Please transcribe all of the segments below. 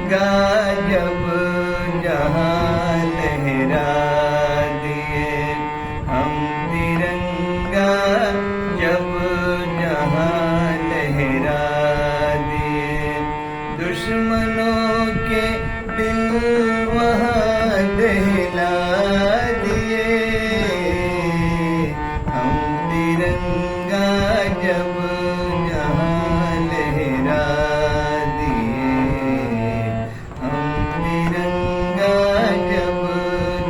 जब जहाँ लहरा दिए, हम तिरंगा जब जहाँ लहरा दिए, दुश्मनों के दिल वहाँ दहला दिए। हम तिरंगा जब जहाँ लहरा दिए, हम तिरंगा जब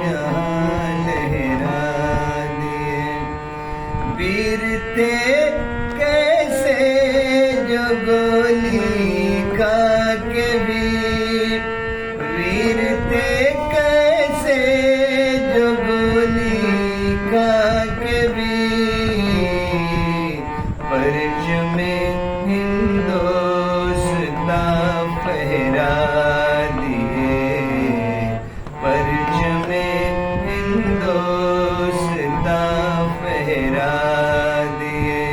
जहाँ लहरा दिए। वीर थे कैसे जो गोली खा के वीर, वीर थे कैसे जो गोली खा के वीर, परचमे हिंदुस्तां फहरा दिए, परचमे हिंदुस्तां फहरा दिए।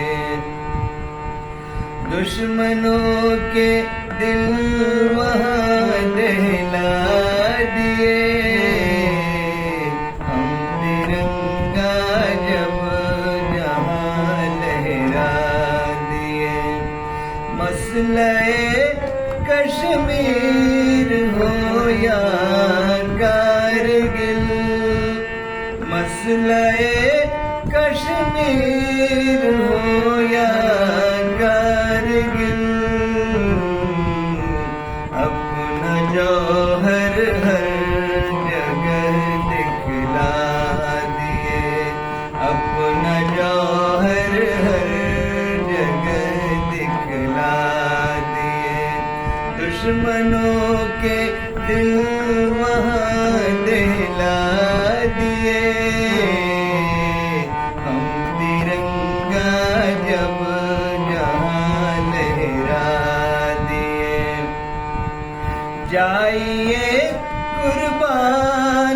दुश्मनों के दिल वहाँ दहला दिए। हम तिरंगा जब जहाँ लहरा दिए, मसले कश्मीर हो या कारगिल, मसले कश्मीर हो या कारगिल, अपना जौहर हर जगह दिखला दिए, अपना जौहर हर जगह दिखला दिए। दुश्मनों के दिल वहाँ दहला दिए। हम तिरंगा जब जहाँ लहरा दिए, जाइए कुर्बान